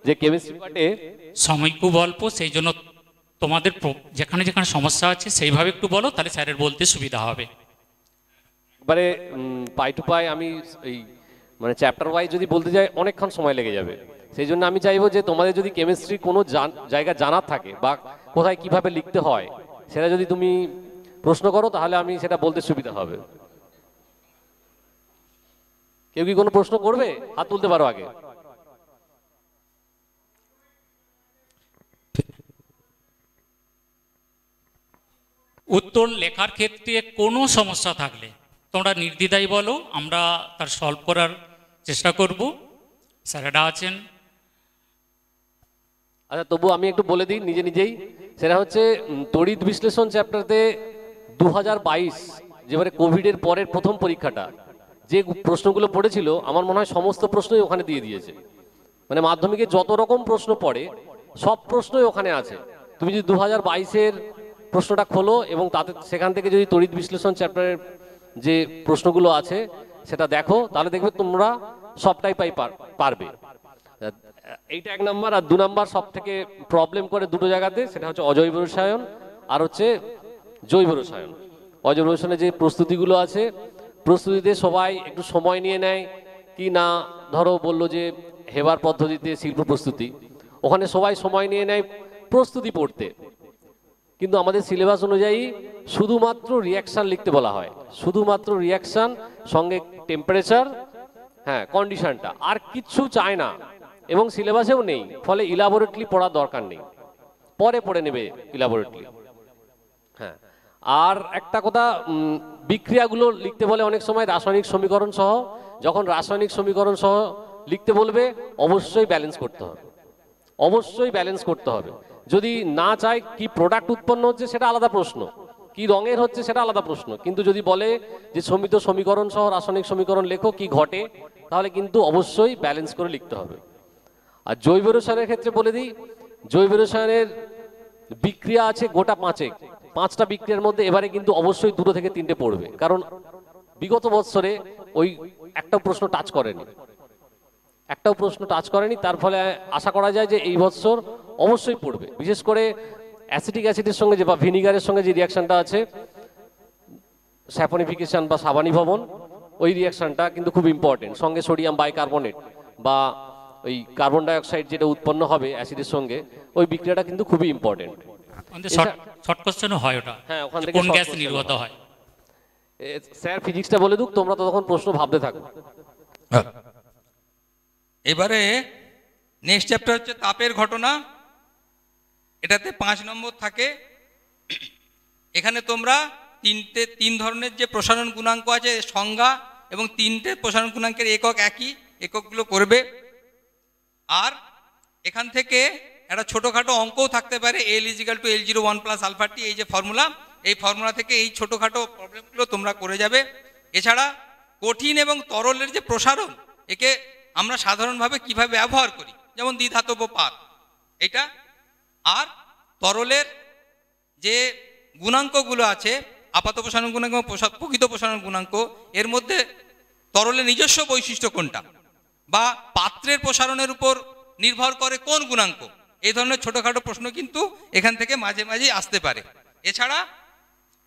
যে কেমিস্ট্রি পার্টে সময় খুব অল্প, সেই জন্য তোমাদের যেখানে যেখানে সমস্যা আছে সেইভাবে একটু বলো, তাহলে স্যারের বলতে সুবিধা হবে। এবারে পাই টু পাই আমি এই মানে চ্যাপ্টার ওয়াইজ যদি বলতে যাই অনেকক্ষণ সময় লেগে যাবে। সেই জন্য আমি চাইবো যে তোমাদের যদি কেমিস্ট্রি কোনো জায়গা জানার থাকে বা কোথায় কিভাবে লিখতে হয় সেটা যদি তুমি প্রশ্ন করো তাহলে আমি সেটা বলতে সুবিধা হবে। কেউ কি কোনো প্রশ্ন করবে? হাত তুলতে পারো আগে। উত্তর লেখার ক্ষেত্রে কোনো সমস্যা থাকলে তোমরা নির্দ্বিধায় বলো, আমরা তার সলভ করার চেষ্টা করব। স্যারেরা আছেন। আচ্ছা তবু আমি একটু বলে দিই নিজে নিজেই, সেটা হচ্ছে তড়িৎ বিশ্লেষণ চ্যাপ্টারতে 2022 যেবারে কোভিডের পরের প্রথম পরীক্ষাটা যে প্রশ্নগুলো পড়েছিল আমার মনে হয় সমস্ত প্রশ্নই ওখানে দিয়ে দিয়েছে। মানে মাধ্যমিকে যত রকম প্রশ্ন পড়ে সব প্রশ্নই ওখানে আছে। তুমি যদি 2022-এর প্রশ্নটা খোলো এবং তাতে সেখান থেকে যদি তড়িৎ বিশ্লেষণ চ্যাপ্টারের যে প্রশ্নগুলো আছে সেটা দেখো তাহলে দেখবে তোমরা সবটাই পারবে। এইটা এক নাম্বার। আর 2 নাম্বার সব থেকে প্রবলেম করে দুটো জায়গাতে, সেটা হচ্ছে অজৈব রসায়ন আর হচ্ছে জৈব রসায়ন। অজৈব রসায়নে যে প্রস্তুতিগুলো আছে প্রস্তুতিতে সবাই একটু সময় নিয়ে নেয় কি না, ধরো বললো যে হেবার পদ্ধতিতে শিল্প প্রস্তুতি, ওখানে সবাই সময় নিয়ে নেয় প্রস্তুতি পড়তে, কিন্তু আমাদের সিলেবাস অনুযায়ী শুধুমাত্র রিয়াকশান লিখতে বলা হয়, শুধুমাত্র রিয়াকশান সঙ্গে টেম্পারেচার, হ্যাঁ কন্ডিশনটা, আর কিচ্ছু চায় না এবং সিলেবাসেও নেই। ফলে ইলাবোরেটলি পড়ার দরকার নেই, পরে পড়ে নেবে ইলাবোরেটলি। হ্যাঁ, আর একটা কথা, বিক্রিয়াগুলো লিখতে বলে অনেক সময় রাসায়নিক সমীকরণ সহ। যখন রাসায়নিক সমীকরণ সহ লিখতে বলবে অবশ্যই ব্যালেন্স করতে হবে, অবশ্যই ব্যালেন্স করতে হবে। যদি না চায় কি প্রোডাক্ট উৎপন্ন হচ্ছে সেটা আলাদা প্রশ্ন, কি রঙের হচ্ছে সেটা আলাদা প্রশ্ন, কিন্তু যদি বলে যে সমিত সমীকরণ সহ রাসায়নিক সমীকরণ লেখো কি ঘটে, তাহলে কিন্তু অবশ্যই ব্যালেন্স করে লিখতে হবে। আর জৈব রসায়নের ক্ষেত্রে বলে দিই, জৈব রসায়নের বিক্রিয়া আছে গোটা 5টা বিক্রিয়ার মধ্যে এবারে কিন্তু অবশ্যই 2 থেকে 3টে পড়বে, কারণ বিগত বছরে ওই একটাও প্রশ্ন টাচ করেনি, তার ফলে আশা করা যায় যে এই বছর অবশ্যই পড়বে। বিশেষ করে অ্যাসিটিক অ্যাসিডের সঙ্গে যে বা ভিনিগারের সঙ্গে যে রিয়াকশনটা আছে স্যাপনিফিকেশন বা সাবানীভবন, ওই রিয়াকশনটা কিন্তু খুব ইম্পর্টেন্ট। সঙ্গে সোডিয়াম বাইকার্বনেট বা ওই কার্বন ডাই অক্সাইড যেটা উৎপন্ন হবে অ্যাসিডের সঙ্গে, ওই বিক্রিয়াটা কিন্তু খুবই ইম্পর্টেন্ট। শর্ট কোশ্চেনও হয় ওটা, হ্যাঁ, ওখান থেকে কোন গ্যাস নির্গত হয়। স্যার ফিজিক্সটা বলে দুক, তোমরা ততক্ষণ প্রশ্ন ভাবতে থাকো। এবারে নেক্সট চ্যাপ্টার হচ্ছে তাপের ঘটনা। এটাতে 5 নম্বর থাকে। এখানে তোমরা 3 ধরনের যে প্রসারণ গুণাঙ্ক আছে সংজ্ঞা এবং 3টে প্রসারণ গুণাঙ্কের একক একই এককগুলো করবে। আর এখান থেকে একটা ছোটোখাটো অঙ্কও থাকতে পারে, L = L01 + α-T, এই যে ফর্মুলা, এই ফর্মুলা থেকে এই ছোটোখাটো প্রবলেমগুলো তোমরা করে যাবে। এছাড়া কঠিন এবং তরলের যে প্রসারণ, একে আমরা সাধারণভাবে কিভাবে ব্যবহার করি, যেমন দ্বিধাতব পাত এটা, আর তরলের যে গুণাঙ্কগুলো আছে আপাত প্রসারণ গুণাঙ্ক এবং প্রকৃত প্রসারণ গুণাঙ্ক, এর মধ্যে তরলের নিজস্ব বৈশিষ্ট্য কোনটা, বা পাত্রের প্রসারণের উপর নির্ভর করে কোন গুণাঙ্ক, এই ধরনের ছোটোখাটো প্রশ্ন কিন্তু এখান থেকে মাঝে মাঝেই আসতে পারে। এছাড়া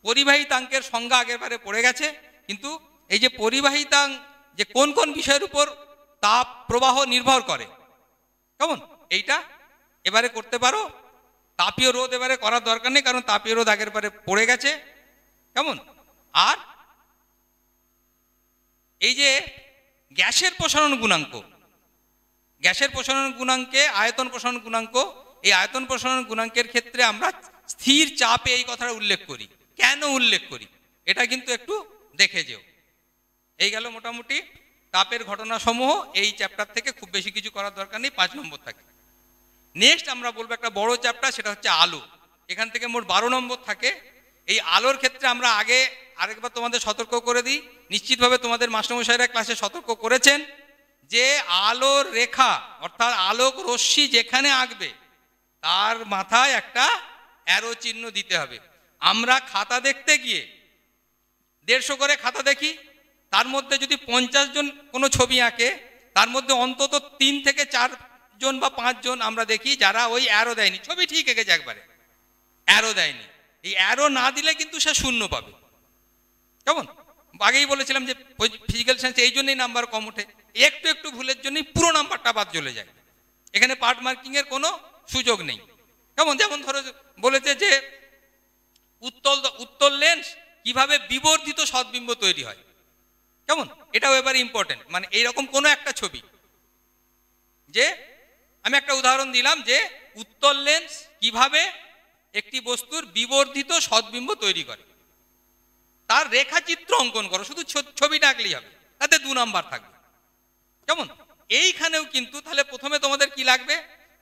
পরিবাহিতাঙ্কের সংজ্ঞা আগেরবারে পড়ে গেছে, কিন্তু এই যে পরিবাহিতাঙ্ক যে কোন কোন বিষয়ের উপর তাপ প্রবাহ নির্ভর করে, কেমন, এইটা এবারে করতে পারো। তাপীয় রোধ এবারে করার দরকার নেই, কারণ তাপীয় রোধ আগেরবারে পড়ে গেছে, কেমন। আর এই যে গ্যাসের প্রসারণ গুণাঙ্ক, গ্যাসের প্রসারণ গুণাঙ্কে আয়তন প্রসারণ গুণাঙ্ক, এই আয়তন প্রসারণ গুণাঙ্কের ক্ষেত্রে আমরা স্থির চাপে এই কথাটা উল্লেখ করি, কেন উল্লেখ করি এটা কিন্তু একটু দেখে যেও। এই গেল মোটামুটি তাপের ঘটনাসমূহ। এই চ্যাপ্টার থেকে খুব বেশি কিছু করার দরকার নেই, 5 নম্বর থাকে। নেক্সট আমরা বলবো একটা বড় চ্যাপ্টার, সেটা হচ্ছে আলো। এখান থেকে মোট 12 নম্বর থাকে। এই আলোর ক্ষেত্রে আমরা আরেকবার তোমাদের সতর্ক করে দিই, নিশ্চিতভাবে তোমাদের মাস্টারমশাইরা ক্লাসে সতর্ক করেছেন যে আলোর রেখা অর্থাৎ আলোক রশ্মি যেখানে আঁকবে তার মাথায় একটা অ্যারো চিহ্ন দিতে হবে। আমরা খাতা দেখতে গিয়ে 150 করে খাতা দেখি, তার মধ্যে যদি 50 জন কোনো ছবি আঁকে, তার মধ্যে অন্তত 3 থেকে 4 জন বা 5 জন আমরা দেখি যারা ওই অ্যারো দেয়নি, ছবি ঠিক এঁকেছে একবারে, অ্যারো দেয়নি। এই অ্যারো না দিলে কিন্তু সে 0 পাবে, কেমন। আগেই বলেছিলাম যে ফিজিক্যাল সায়েন্সে এই জন্যই নাম্বার কম ওঠে, একটু একটু ভুলের জন্যই পুরো নাম্বারটা বাদ চলে যায়। এখানে পার্ট মার্কিং এর কোনো সুযোগ নেই, কেমন। যেমন ধরো বলেছে যে উত্তল লেন্স কিভাবে বিবর্ধিত সদ্বিম্ব তৈরি হয়, কেমন, এটাও এবার ইম্পর্টেন্ট। মানে এইরকম কোনো একটা ছবি, যে আমি একটা উদাহরণ দিলাম যে উত্তল লেন্স কিভাবে একটি বস্তুর বিবর্ধিত সদ্বিম্ব তৈরি করে, তার রেখাচিত্র অঙ্কন করো, শুধু ছবিটা আঁকলেই হবে, তাতে 2 নাম্বার থাকবে, কেমন। এইখানেও কিন্তু তাহলে প্রথমে তোমাদের কি লাগবে,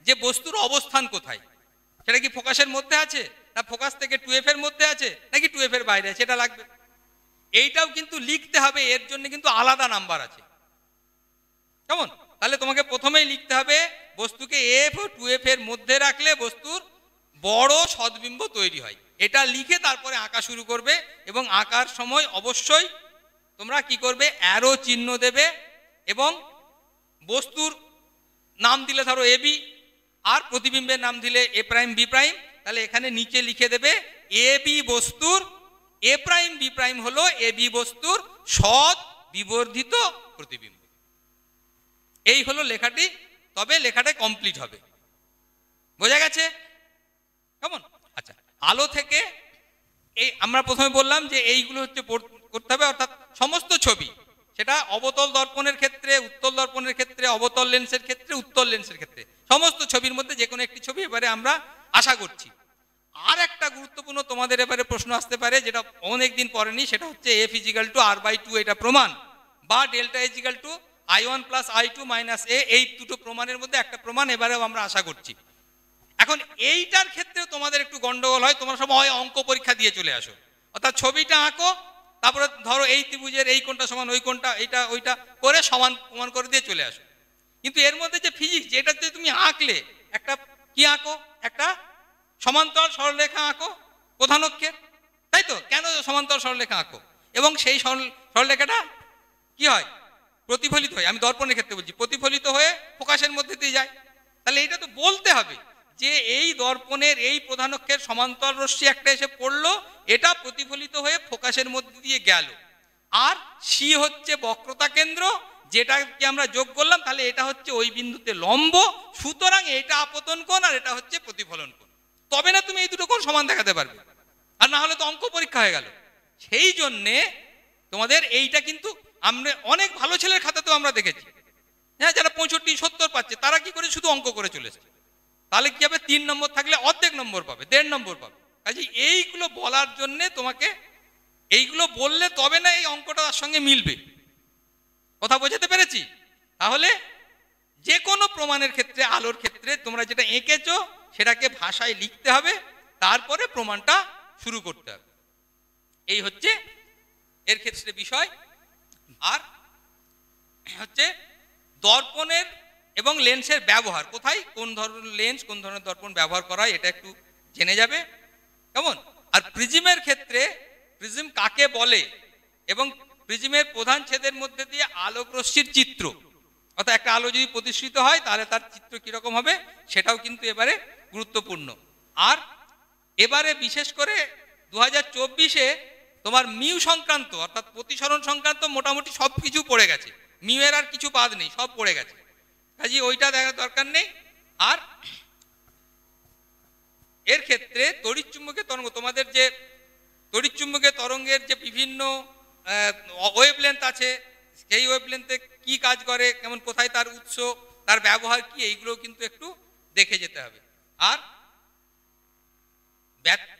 যে বস্তুর অবস্থান কোথায়, সেটা কি ফোকাসের মধ্যে আছে, না ফোকাস থেকে 2f এর মধ্যে আছে, নাকি 2f এর বাইরে আছে, এটা লাগবে। এইটাও কিন্তু লিখতে হবে, এর জন্য কিন্তু আলাদা নাম্বার আছে, কেমন। তাহলে তোমাকে প্রথমেই লিখতে হবে বস্তুকে f ও 2f এর মধ্যে রাখলে বস্তুর বড় সদ্বিম্ব তৈরি হয়, এটা লিখে তারপরে আঁকা শুরু করবে। এবং আঁকার সময় অবশ্যই তোমরা কি করবে, অ্যারো চিহ্ন দেবে, এবং বস্তুর নাম দিলে ধরো ab, আর প্রতিবিম্বের নাম দিলে a', b', তাহলে এখানে নিচে লিখে দেবে ab বস্তুর, a', b' হলো ab বস্তুর সৎ বিবর্ধিত প্রতিবিম্ব। এই হলো লেখাটি, তবে লেখাটা কমপ্লিট হবে, বোঝা গেছে, কেমন। আচ্ছা, আলো থেকে এই আমরা প্রথমে বললাম যে এইগুলো হচ্ছে করতে হবে, অর্থাৎ সমস্ত ছবি, সেটা অবতল দর্পণের ক্ষেত্রে, উত্তল দর্পণের ক্ষেত্রে, অবতল লেন্সের ক্ষেত্রে, উত্তল লেন্সের ক্ষেত্রে, সমস্ত ছবির মধ্যে যে কোনো একটি ছবি এবারে আমরা আশা করছি। আর একটা গুরুত্বপূর্ণ তোমাদের এবারে প্রশ্ন আসতে পারে, যেটা অনেকদিন পরেনি, সেটা হচ্ছে F = R/2 এটা প্রমাণ, বা delta H = I1 + I2 - A, এই দুটো প্রমাণের মধ্যে একটা প্রমাণ এবারেও আমরা আশা করছি। এখন এইটার ক্ষেত্রে তোমাদের একটু গন্ডগোল হয়, তোমরা সব হয় অঙ্ক পরীক্ষা দিয়ে চলে আসো, অর্থাৎ ছবিটা আঁকো, তারপরে ধরো এই ত্রিভুজের এই কোণটা সমান ওই কোণটা, এইটা ওইটা করে সমান প্রমাণ করে দিয়ে চলে আসো। কিন্তু এর মধ্যে যে ফিজিক্স, যেটাতে তুমি আঁকলে একটা কি আঁকো, একটা সমান্তরাল সরলরেখা আঁকো প্রধান অক্ষের, তাই তো? কেন সমান্তরাল সরলরেখা আঁকো? এবং সেই সরলরেখাটা কি হয়, প্রতিফলিত হয়। আমি দর্পণের ক্ষেত্রে বলছি, প্রতিফলিত হয়ে ফোকাসের মধ্যে দিয়ে যায়। তাহলে এটা তো বলতে হবে যে এই দর্পণের এই প্রধান অক্ষের সমান্তরাল রশ্মি একটা এসে পড়লো, এটা প্রতিফলিত হয়ে ফোকাসের মধ্যে দিয়ে গেল, আর সি হচ্ছে বক্রতা কেন্দ্র, যেটাকে আমরা যোগ করলাম, তাহলে এটা হচ্ছে ওই বিন্দুতে লম্ব, সুতরাং এটা আপতন কোণ আর এটা হচ্ছে প্রতিফলন কোণ। তবে না তুমি এই দুটো কোণ সমান দেখাতে পারবে, আর না হলে তো অঙ্ক পরীক্ষা হয়ে গেল। সেই জন্যে তোমাদের এইটা কিন্তু আমরা অনেক ভালো ছেলের খাতাতেও আমরা দেখেছি, হ্যাঁ, যারা 65, 70 পাচ্ছে, তারা কি করে শুধু অঙ্ক করে চলেছে। তাহলে কি হবে, 3 নম্বর থাকলে অর্ধেক নম্বর পাবে, 1.5 নম্বর পাবে। কাজে এইগুলো বলার জন্যে তোমাকে এইগুলো বললে তবে না এই অঙ্কটা তার সঙ্গে মিলবে। কথা বোঝাতে পেরেছি? তাহলে যে কোনো প্রমাণের ক্ষেত্রে, আলোর ক্ষেত্রে তোমরা যেটা এঁকেছো সেটাকে ভাষায় লিখতে হবে, তারপরে প্রমাণটা শুরু করতে হবে। এই হচ্ছে এর ক্ষেত্রে বিষয়। আর হচ্ছে দর্পণের এবং লেন্সের ব্যবহার, কোথায় কোন ধরনের লেন্স কোন ধরনের দর্পণ ব্যবহার করা হয় এটা একটু জেনে যাবে, কেমন? আর প্রিজমের ক্ষেত্রে প্রিজম কাকে বলে এবং প্রিজমের প্রধান ছেদের মধ্যে দিয়ে আলোক রশ্মির চিত্র, অর্থাৎ একটা আলো যদি প্রতিষ্ঠিত হয় তাহলে তার চিত্র কিরকম হবে সেটাও কিন্তু এবারে গুরুত্বপূর্ণ। আর এবারে বিশেষ করে 2024-এ তোমার মিউ সংক্রান্ত অর্থাৎ প্রতিসরণ সংক্রান্ত মোটামুটি সব কিছু পড়ে গেছে, মিউয়ের আর কিছু বাদ নেই, সব পড়ে গেছে, কাজে ওইটা দেখার দরকার নেই। আর এর ক্ষেত্রে তড়িৎচুম্বকীয় তরঙ্গ, তোমাদের যে তড়িৎচুম্বকীয় তরঙ্গের যে বিভিন্ন ওয়েভলেন্থ আছে, সেই ওয়েভলেন্থে কি কাজ করে, কেমন, কোথায় তার উৎস, তার ব্যবহার কি, এইগুলো কিন্তু একটু দেখে যেতে হবে। আর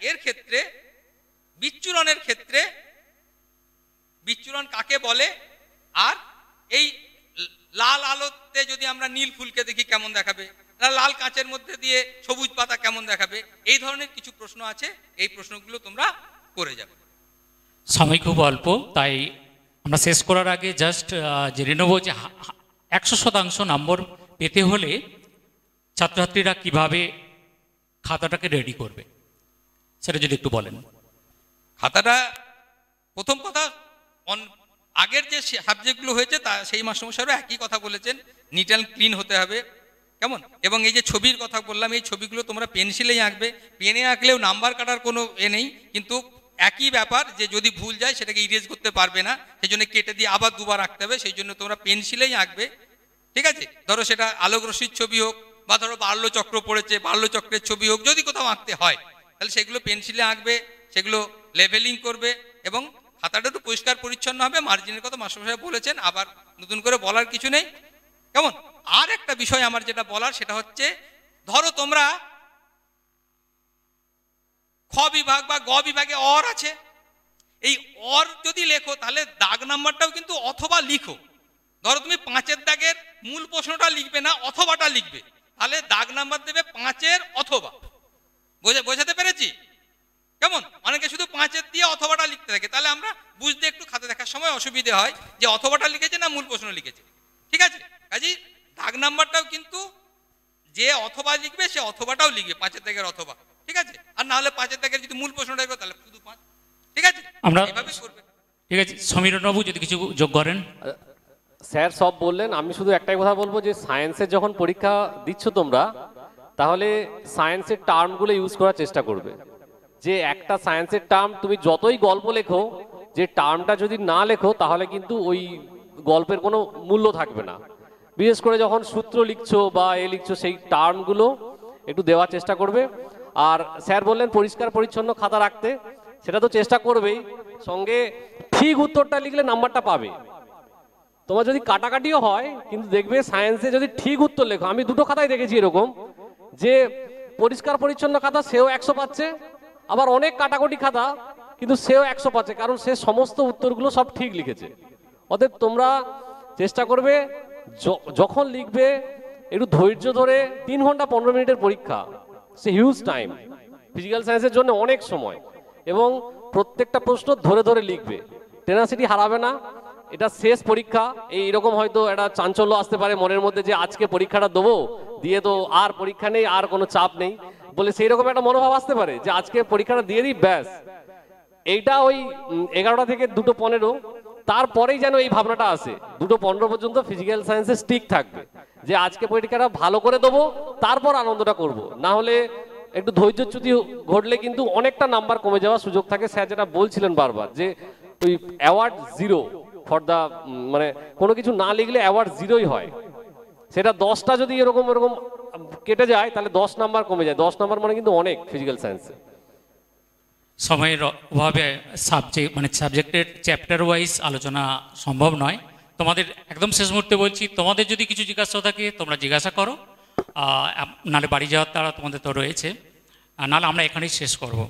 এর ক্ষেত্রে বিচ্ছুরণের ক্ষেত্রে বিচ্ছুরণ কাকে বলে, আর এই লাল আলোতে যদি আমরা নীল ফুলকে দেখি কেমন দেখাবে, লাল কাঁচের মধ্যে দিয়ে সবুজ পাতা কেমন দেখাবে, এই ধরনের কিছু প্রশ্ন আছে, এই প্রশ্নগুলো তোমরা করে যাবে। সময় খুব অল্প, তাই আমরা শেষ করার আগে জাস্ট জেনে নেব যে 100% নম্বর পেতে হলে ছাত্রছাত্রীরা কিভাবে খাতাটাকে রেডি করবে সেটা যদি একটু বলেন। খাতাটা প্রথম কথা, আগের যে সাবজেক্টগুলো হয়েছে তা সেই মাস্টারমশাইরা একই কথা বলেছেন, নিট অ্যান্ড ক্লিন হতে হবে, কেমন? এবং এই যে ছবির কথা বললাম, এই ছবিগুলো তোমরা পেন্সিলেই আঁকবে, পেনে আঁকলেও নাম্বার কাটার কোনো নেই, কিন্তু একই ব্যাপার যে যদি ভুল যায় সেটাকে ইরেজ করতে পারবে না, সেই জন্য কেটে দিয়ে আবার দুবার আঁকতে হবে, সেই জন্য তোমরা পেন্সিলেই আঁকবে, ঠিক আছে? ধরো সেটা আলোক রশ্মির ছবি হোক, বা ধরো বাল্যচক্র পড়েছে, বাল্যচক্রের ছবি হোক, যদি কোথাও আঁকতে হয় তাহলে সেগুলো পেন্সিলে আঁকবে, সেগুলো লেভেলিং করবে, এবং খাতাটা একটু পরিষ্কার পরিচ্ছন্ন হবে। মার্জিনের কথা মাস্টারমশাই বলেছেন, আবার নতুন করে বলার কিছু নেই, কেমন? আর একটা বিষয় আমার যেটা বলার সেটা হচ্ছে, ধরো তোমরা খ বিভাগ বা গ বিভাগে অর আছে, এই অর যদি লেখো তাহলে দাগ নাম্বারটাও কিন্তু অথবা লিখো। ধরো তুমি 5-এর দাগের মূল প্রশ্নটা লিখবে না, অথবাটা লিখবে, তাহলে দাগ নাম্বার দেবে 5-এর অথবা। বোঝাতে পেরেছি? কেমন? অনেকে শুধু 5-এর দিয়ে অথবাটা লিখতে থাকে, তাহলে আমরা বুঝতে একটু খাতা দেখার সময় অসুবিধে হয় যে অথবাটা লিখেছে না মূল প্রশ্ন লিখেছে, ঠিক আছে? কাজেই দাগ নাম্বারটাও কিন্তু যে অথবা লিখবে সে অথবাটাও লিখবে, 5-এর দাগের অথবা, ঠিক আছে? আর না হলে 5-এর দাগের যদি মূল প্রশ্নটা লিখবে তাহলে শুধু 5, ঠিক আছে? আমরা এভাবে করবে, ঠিক আছে। সমীরণবাবু যদি কিছু যোগ করেন। স্যার সব বললেন, আমি শুধু একটাই কথা বলবো যে সায়েন্সের যখন পরীক্ষা দিচ্ছ তোমরা, তাহলে সায়েন্সের টার্মগুলো ইউজ করার চেষ্টা করবে। যে একটা সায়েন্সের টার্ম তুমি যতই গল্প লেখো, যে টার্মটা যদি না লেখো তাহলে কিন্তু ওই গল্পের কোনো মূল্য থাকবে না। বিশেষ করে যখন সূত্র লিখছো বা লিখছো, সেই টার্মগুলো একটু দেওয়ার চেষ্টা করবে। আর স্যার বললেন পরিষ্কার পরিচ্ছন্ন খাতা রাখতে, সেটা তো চেষ্টা করবেই, সঙ্গে ঠিক উত্তরটা লিখলে নাম্বারটা পাবে। তোমার যদি কাটাকাটিও হয়, কিন্তু দেখবে সায়েন্সে যদি ঠিক উত্তর লেখো, আমি দুটো খাতায় দেখেছি এরকম, যে পরিষ্কার পরিচ্ছন্ন খাতা সেও 100 পাচ্ছে, আবার অনেক কাটাকুটি খাতা কিন্তু সেও 100 পাচ্ছে, কারণ সে সমস্ত উত্তরগুলো সব ঠিক লিখেছে। অতএব তোমরা চেষ্টা করবে যখন লিখবে একটু ধৈর্য ধরে, 3 ঘন্টা 15 মিনিটের পরীক্ষা, সে হিউজ টাইম, ফিজিক্যাল সায়েন্সের জন্য অনেক সময়, এবং প্রত্যেকটা প্রশ্ন ধরে ধরে লিখবে, টেনাসিটি হারাবে না। এটা শেষ পরীক্ষা, এইরকম হয়তো একটা চাঞ্চল্য আসতে পারে মনের মধ্যে যে আজকে পরীক্ষাটা দেবো, দিয়ে তো আর পরীক্ষা নেই, আর কোনো চাপ নেই বলে সেই রকম একটা মনোভাব আসতে পারে যে আজকে পরীক্ষাটা দিয়ে দিই ব্যাস। এইটা ওই 11টা থেকে 2:15, তারপরেই যেন এই ভাবনাটা আসে 2:15 পর্যন্ত ফিজিক্যাল সায়েন্সে স্টিক থাকবে, যে আজকে পরীক্ষাটা ভালো করে দেবো, তারপর আনন্দটা করব। না হলে একটু ধৈর্যচ্যুতি ঘটলে কিন্তু অনেকটা নাম্বার কমে যাওয়ার সুযোগ থাকে। স্যার যেটা বলছিলেন বারবার যে ওই অ্যাওয়ার্ড 0 ফর দ্য, মানে কোনো কিছু না লিখলে অ্যাওয়ার্ড 0ই হয়। সেটা 10টা যদি এরকম এরকম কেটে যায় তাহলে 10 নাম্বার কমে যায়। 10 নাম্বার মানে কিন্তু অনেক ফিজিক্যাল সায়েন্সে। সময়ের অভাবে সাবজেক্টের চ্যাপ্টার ওয়াইজ আলোচনা সম্ভব নয়। তোমাদের একদম শেষ মুহূর্তে বলছি, তোমাদের যদি কিছু জিজ্ঞাসা থাকে তোমরা জিজ্ঞাসা করো, নাহলে বাড়ি যাওয়ার তারা তোমাদের তো রয়েছে, নাহলে আমরা এখানেই শেষ করব।